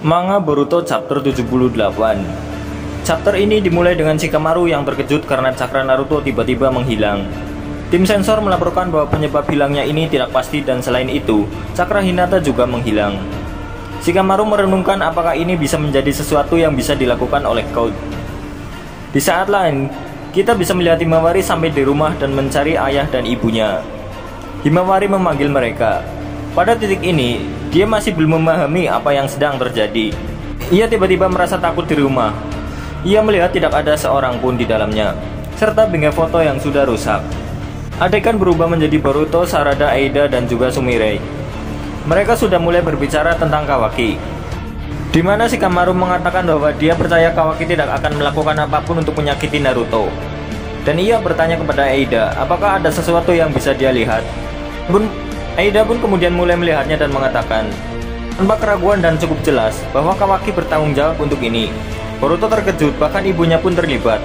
Manga Boruto Chapter 78. Chapter ini dimulai dengan Shikamaru yang terkejut karena cakra Naruto tiba-tiba menghilang. Tim sensor melaporkan bahwa penyebab hilangnya ini tidak pasti dan selain itu, cakra Hinata juga menghilang. Shikamaru merenungkan apakah ini bisa menjadi sesuatu yang bisa dilakukan oleh Code. Di saat lain, kita bisa melihat Himawari sampai di rumah dan mencari ayah dan ibunya. Himawari memanggil mereka. Pada titik ini, dia masih belum memahami apa yang sedang terjadi. Ia tiba-tiba merasa takut di rumah. Ia melihat tidak ada seorang pun di dalamnya, serta bingkai foto yang sudah rusak. Adegan berubah menjadi Boruto, Sarada, Aida, dan juga Sumire. Mereka sudah mulai berbicara tentang Kawaki, di mana Shikamaru mengatakan bahwa dia percaya Kawaki tidak akan melakukan apapun untuk menyakiti Naruto. Dan ia bertanya kepada Aida, apakah ada sesuatu yang bisa dia lihat. Aida pun kemudian mulai melihatnya dan mengatakan, tanpa keraguan dan cukup jelas, bahwa Kawaki bertanggung jawab untuk ini. Boruto terkejut, bahkan ibunya pun terlibat.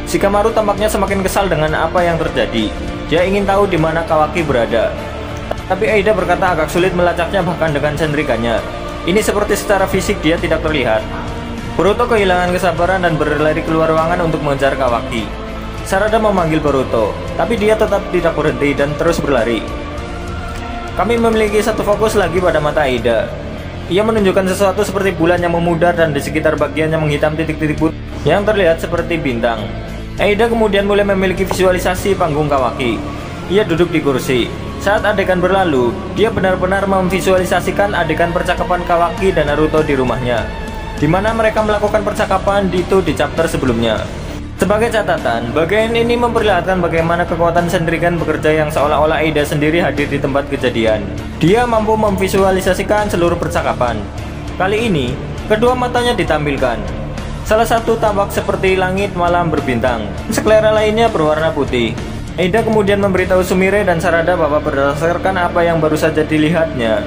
Shikamaru tampaknya semakin kesal dengan apa yang terjadi. Dia ingin tahu di mana Kawaki berada. Tapi Aida berkata agak sulit melacaknya bahkan dengan sentrikannya. Ini seperti secara fisik dia tidak terlihat. Boruto kehilangan kesabaran dan berlari keluar ruangan untuk mengejar Kawaki. Sarada memanggil Boruto, tapi dia tetap tidak berhenti dan terus berlari. Kami memiliki satu fokus lagi pada mata Aida. Ia menunjukkan sesuatu seperti bulan yang memudar dan di sekitar bagiannya menghitam titik-titik putih yang terlihat seperti bintang. Aida kemudian mulai memiliki visualisasi panggung Kawaki. Ia duduk di kursi. Saat adegan berlalu, dia benar-benar memvisualisasikan adegan percakapan Kawaki dan Naruto di rumahnya, di mana mereka melakukan percakapan itu di chapter sebelumnya. Sebagai catatan, bagian ini memperlihatkan bagaimana kekuatan Sendrigan bekerja yang seolah-olah Aida sendiri hadir di tempat kejadian. Dia mampu memvisualisasikan seluruh percakapan. Kali ini, kedua matanya ditampilkan. Salah satu tampak seperti langit malam berbintang, sekelera lainnya berwarna putih. Aida kemudian memberitahu Sumire dan Sarada bahwa berdasarkan apa yang baru saja dilihatnya,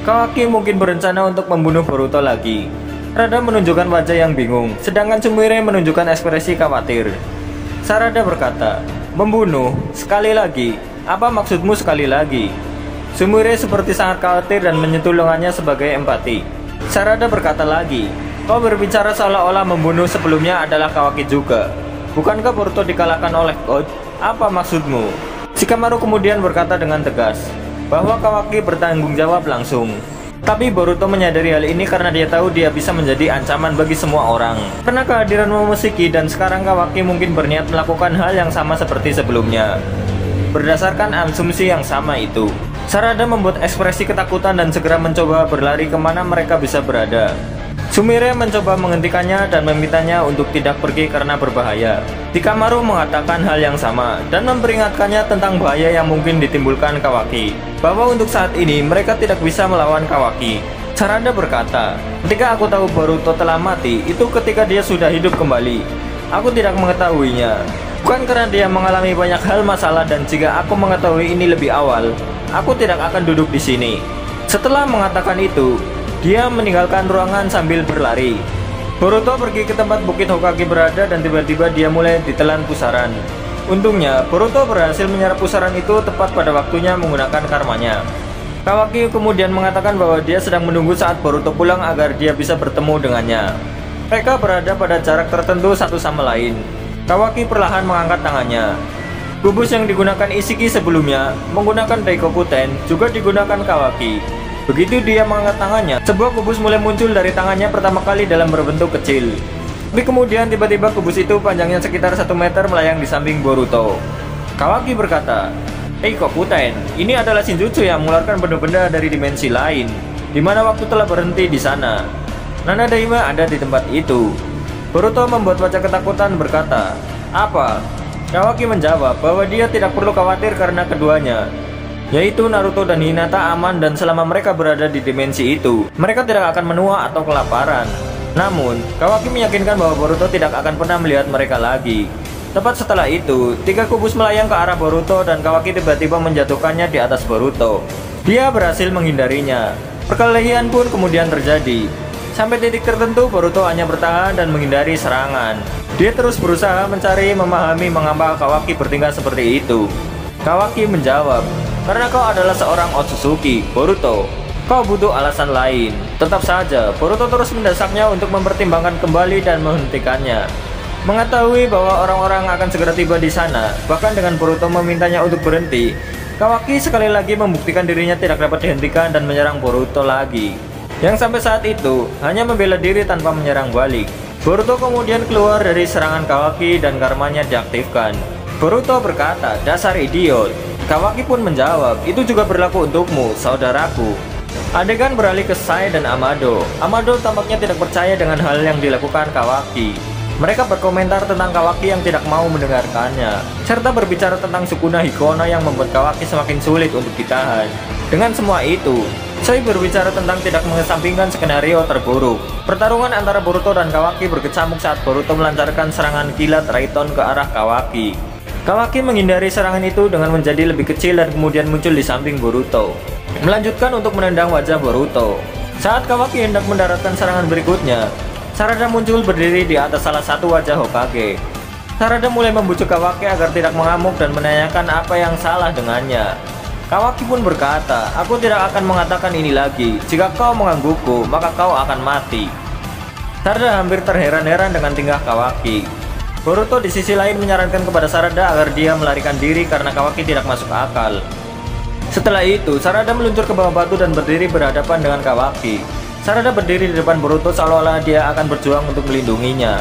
Kawaki mungkin berencana untuk membunuh Boruto lagi. Sarada menunjukkan wajah yang bingung, sedangkan Sumire menunjukkan ekspresi khawatir. Sarada berkata, "Membunuh? Sekali lagi? Apa maksudmu sekali lagi?" Sumire seperti sangat khawatir dan menyentuh lengannya sebagai empati. Sarada berkata lagi, "Kau berbicara seolah-olah membunuh sebelumnya adalah Kawaki juga. Bukankah Boruto dikalahkan oleh Code? Apa maksudmu?" Shikamaru kemudian berkata dengan tegas, bahwa Kawaki bertanggung jawab langsung. Tapi Boruto menyadari hal ini karena dia tahu dia bisa menjadi ancaman bagi semua orang. Karena kehadiran Momoshiki dan sekarang Kawaki mungkin berniat melakukan hal yang sama seperti sebelumnya. Berdasarkan asumsi yang sama itu, Sarada membuat ekspresi ketakutan dan segera mencoba berlari kemana mereka bisa berada. Sumire mencoba menghentikannya dan memintanya untuk tidak pergi karena berbahaya. Shikamaru mengatakan hal yang sama dan memperingatkannya tentang bahaya yang mungkin ditimbulkan Kawaki, bahwa untuk saat ini mereka tidak bisa melawan Kawaki. Sarada berkata, "Ketika aku tahu Boruto telah mati, itu ketika dia sudah hidup kembali. Aku tidak mengetahuinya. Bukan karena dia mengalami banyak hal masalah dan jika aku mengetahui ini lebih awal, aku tidak akan duduk di sini." Setelah mengatakan itu, dia meninggalkan ruangan sambil berlari. Boruto pergi ke tempat Bukit Hokage berada dan tiba-tiba dia mulai ditelan pusaran. Untungnya, Boruto berhasil menyerap pusaran itu tepat pada waktunya menggunakan karmanya. Kawaki kemudian mengatakan bahwa dia sedang menunggu saat Boruto pulang agar dia bisa bertemu dengannya. Mereka berada pada jarak tertentu satu sama lain. Kawaki perlahan mengangkat tangannya. Kubus yang digunakan Ishiki sebelumnya menggunakan Daikokuten juga digunakan Kawaki. Begitu dia mengangkat tangannya, sebuah kubus mulai muncul dari tangannya pertama kali dalam berbentuk kecil. Tapi kemudian tiba-tiba kubus itu panjangnya sekitar 1 meter melayang di samping Boruto. Kawaki berkata, "Daikokuten, ini adalah Shinjutsu yang mengeluarkan benda-benda dari dimensi lain, di mana waktu telah berhenti di sana. Nanadaima ada di tempat itu." Boruto membuat wajah ketakutan berkata, "Apa?" Kawaki menjawab bahwa dia tidak perlu khawatir karena keduanya, yaitu Naruto dan Hinata aman dan selama mereka berada di dimensi itu, mereka tidak akan menua atau kelaparan. Namun, Kawaki meyakinkan bahwa Boruto tidak akan pernah melihat mereka lagi. Tepat setelah itu, 3 kubus melayang ke arah Boruto dan Kawaki tiba-tiba menjatuhkannya di atas Boruto. Dia berhasil menghindarinya. Perkelahian pun kemudian terjadi. Sampai titik tertentu, Boruto hanya bertahan dan menghindari serangan. Dia terus berusaha memahami mengapa Kawaki bertingkah seperti itu. Kawaki menjawab, "Karena kau adalah seorang Otsutsuki, Boruto. Kau butuh alasan lain." Tetap saja, Boruto terus mendesaknya untuk mempertimbangkan kembali dan menghentikannya. Mengetahui bahwa orang-orang akan segera tiba di sana, bahkan dengan Boruto memintanya untuk berhenti, Kawaki sekali lagi membuktikan dirinya tidak dapat dihentikan dan menyerang Boruto lagi. Yang sampai saat itu hanya membela diri tanpa menyerang balik. Boruto kemudian keluar dari serangan Kawaki dan karmanya diaktifkan. Boruto berkata, "Dasar idiot." Kawaki pun menjawab, "Itu juga berlaku untukmu, saudaraku." Adegan beralih ke Sai dan Amado. Amado tampaknya tidak percaya dengan hal yang dilakukan Kawaki. Mereka berkomentar tentang Kawaki yang tidak mau mendengarkannya, serta berbicara tentang Sukuna Hikono yang membuat Kawaki semakin sulit untuk ditahan. Dengan semua itu, Sai berbicara tentang tidak mengesampingkan skenario terburuk. Pertarungan antara Boruto dan Kawaki berkecamuk saat Boruto melancarkan serangan kilat Raiton ke arah Kawaki. Kawaki menghindari serangan itu dengan menjadi lebih kecil dan kemudian muncul di samping Boruto, melanjutkan untuk menendang wajah Boruto. Saat Kawaki hendak mendaratkan serangan berikutnya, Sarada muncul berdiri di atas salah satu wajah Hokage. Sarada mulai membujuk Kawaki agar tidak mengamuk dan menanyakan apa yang salah dengannya. Kawaki pun berkata, "Aku tidak akan mengatakan ini lagi. Jika kau menggangguku, maka kau akan mati." Sarada hampir terheran-heran dengan tingkah Kawaki. Boruto di sisi lain menyarankan kepada Sarada agar dia melarikan diri karena Kawaki tidak masuk akal. Setelah itu, Sarada meluncur ke bawah batu dan berdiri berhadapan dengan Kawaki. Sarada berdiri di depan Boruto seolah-olah dia akan berjuang untuk melindunginya.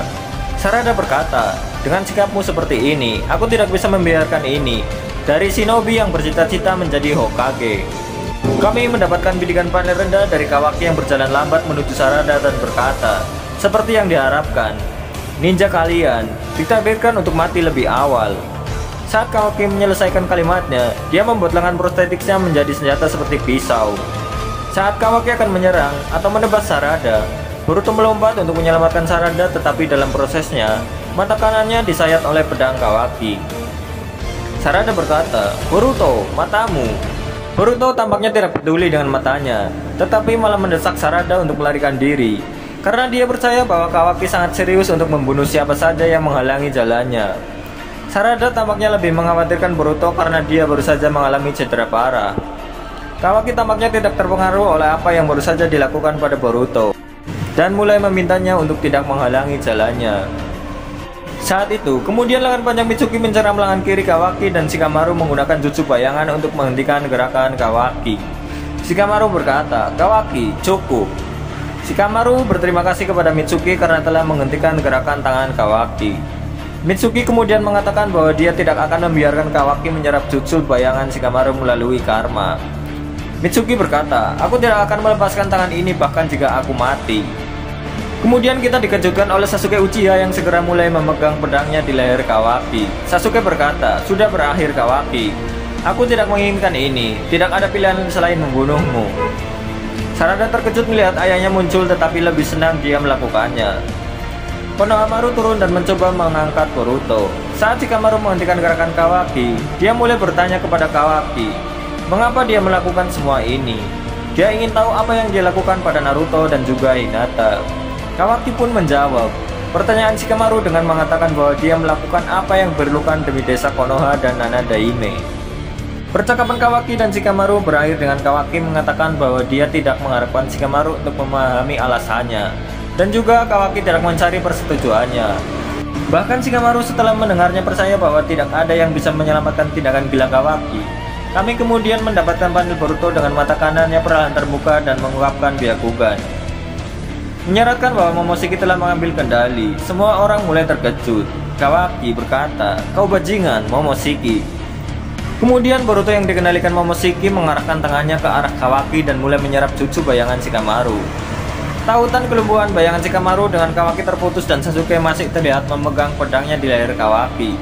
Sarada berkata, "Dengan sikapmu seperti ini, aku tidak bisa membiarkan ini. Dari shinobi yang bercita-cita menjadi Hokage." Kami mendapatkan bidikan paling rendah dari Kawaki yang berjalan lambat menuju Sarada dan berkata, "Seperti yang diharapkan, ninja kalian ditakdirkan untuk mati lebih awal." Saat Kawaki menyelesaikan kalimatnya, dia membuat lengan prostetiknya menjadi senjata seperti pisau. Saat Kawaki akan menyerang atau menebas Sarada, Boruto melompat untuk menyelamatkan Sarada, tetapi dalam prosesnya, mata kanannya disayat oleh pedang Kawaki. Sarada berkata, "Boruto, matamu." Boruto tampaknya tidak peduli dengan matanya, tetapi malah mendesak Sarada untuk melarikan diri, karena dia percaya bahwa Kawaki sangat serius untuk membunuh siapa saja yang menghalangi jalannya. Sarada tampaknya lebih mengkhawatirkan Boruto karena dia baru saja mengalami cedera parah. Kawaki tampaknya tidak terpengaruh oleh apa yang baru saja dilakukan pada Boruto, dan mulai memintanya untuk tidak menghalangi jalannya. Saat itu, kemudian lengan panjang Mitsuki menceram lengan kiri Kawaki dan Shikamaru menggunakan jutsu bayangan untuk menghentikan gerakan Kawaki. Shikamaru berkata, "Kawaki, cukup." Shikamaru berterima kasih kepada Mitsuki karena telah menghentikan gerakan tangan Kawaki. Mitsuki kemudian mengatakan bahwa dia tidak akan membiarkan Kawaki menyerap jutsu bayangan Shikamaru melalui karma. Mitsuki berkata, "Aku tidak akan melepaskan tangan ini bahkan jika aku mati." Kemudian kita dikejutkan oleh Sasuke Uchiha yang segera mulai memegang pedangnya di leher Kawaki. Sasuke berkata, "Sudah berakhir Kawaki. Aku tidak menginginkan ini. Tidak ada pilihan selain membunuhmu." Sarada terkejut melihat ayahnya muncul tetapi lebih senang dia melakukannya. Konohamaru turun dan mencoba mengangkat Boruto. Saat Shikamaru menghentikan gerakan Kawaki, dia mulai bertanya kepada Kawaki, mengapa dia melakukan semua ini. Dia ingin tahu apa yang dia lakukan pada Naruto dan juga Hinata. Kawaki pun menjawab pertanyaan Shikamaru dengan mengatakan bahwa dia melakukan apa yang diperlukan demi desa Konoha dan Nana Daime. Percakapan Kawaki dan Shikamaru berakhir dengan Kawaki mengatakan bahwa dia tidak mengharapkan Shikamaru untuk memahami alasannya, dan juga Kawaki tidak mencari persetujuannya. Bahkan Shikamaru setelah mendengarnya percaya bahwa tidak ada yang bisa menyelamatkan tindakan gila Kawaki. Kami kemudian mendapatkan panel Boruto dengan mata kanannya perlahan terbuka dan mengungkapkan Byakugan, menyarankan bahwa Momoshiki telah mengambil kendali. Semua orang mulai terkejut. Kawaki berkata, "Kau bajingan, Momoshiki." Kemudian Boruto yang dikendalikan Momoshiki mengarahkan tangannya ke arah Kawaki dan mulai menyerap jutsu bayangan Shikamaru. Tautan kelumpuhan bayangan Shikamaru dengan Kawaki terputus dan Sasuke masih terlihat memegang pedangnya di leher Kawaki.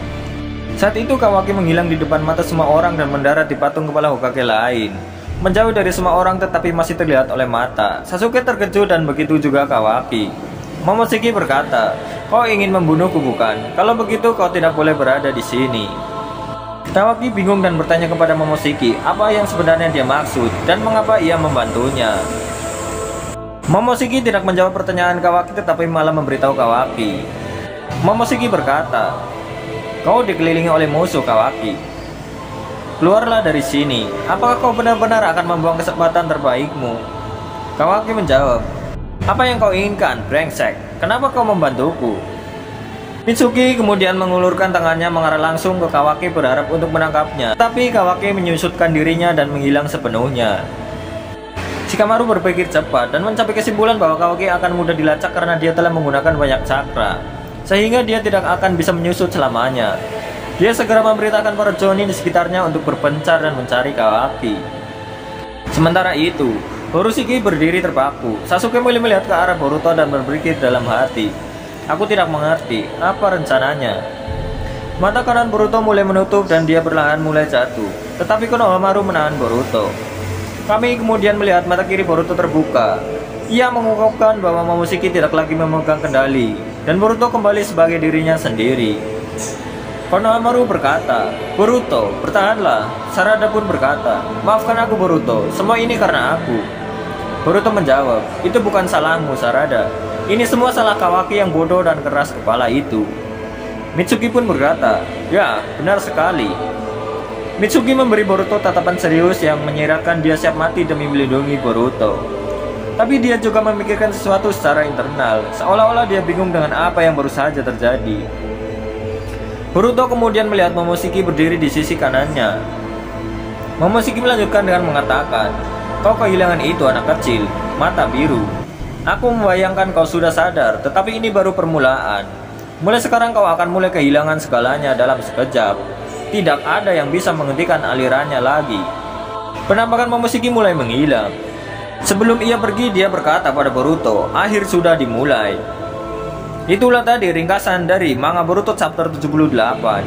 Saat itu Kawaki menghilang di depan mata semua orang dan mendarat di patung kepala Hokage lain, menjauh dari semua orang tetapi masih terlihat oleh mata. Sasuke terkejut dan begitu juga Kawaki. Momoshiki berkata, "Kau ingin membunuhku bukan? Kalau begitu kau tidak boleh berada di sini." Kawaki bingung dan bertanya kepada Momoshiki apa yang sebenarnya dia maksud dan mengapa ia membantunya. Momoshiki tidak menjawab pertanyaan Kawaki tetapi malah memberitahu Kawaki. Momoshiki berkata, "Kau dikelilingi oleh musuh, Kawaki. Keluarlah dari sini. Apakah kau benar-benar akan membuang kesempatan terbaikmu?" Kawaki menjawab, "Apa yang kau inginkan, brengsek? Kenapa kau membantuku?" Mitsuki kemudian mengulurkan tangannya mengarah langsung ke Kawaki berharap untuk menangkapnya. Tapi Kawaki menyusutkan dirinya dan menghilang sepenuhnya. Shikamaru berpikir cepat dan mencapai kesimpulan bahwa Kawaki akan mudah dilacak karena dia telah menggunakan banyak cakra, sehingga dia tidak akan bisa menyusut selamanya. Dia segera memberitakan para Jonin di sekitarnya untuk berpencar dan mencari Kawaki. Sementara itu, Horushiki berdiri terpaku. Sasuke mulai melihat ke arah Boruto dan berpikir dalam hati, "Aku tidak mengerti, apa rencananya?" Mata kanan Boruto mulai menutup dan dia perlahan mulai jatuh. Tetapi Konohamaru menahan Boruto. Kami kemudian melihat mata kiri Boruto terbuka. Ia mengungkapkan bahwa Momoshiki tidak lagi memegang kendali, dan Boruto kembali sebagai dirinya sendiri. Konohamaru berkata, "Boruto, bertahanlah." Sarada pun berkata, "Maafkan aku Boruto, semua ini karena aku." Boruto menjawab, "Itu bukan salahmu Sarada. Ini semua salah Kawaki yang bodoh dan keras kepala itu." Mitsuki pun berkata, "Ya, benar sekali." Mitsuki memberi Boruto tatapan serius yang menyiratkan dia siap mati demi melindungi Boruto. Tapi dia juga memikirkan sesuatu secara internal, seolah-olah dia bingung dengan apa yang baru saja terjadi. Boruto kemudian melihat Momoshiki berdiri di sisi kanannya. Momoshiki melanjutkan dengan mengatakan, "Kau kehilangan itu anak kecil, mata biru. Aku membayangkan kau sudah sadar, tetapi ini baru permulaan. Mulai sekarang kau akan mulai kehilangan segalanya dalam sekejap. Tidak ada yang bisa menghentikan alirannya lagi." Penampakan Momoshiki mulai menghilang. Sebelum ia pergi, dia berkata pada Boruto, "Akhir sudah dimulai." Itulah tadi ringkasan dari manga Boruto chapter 78.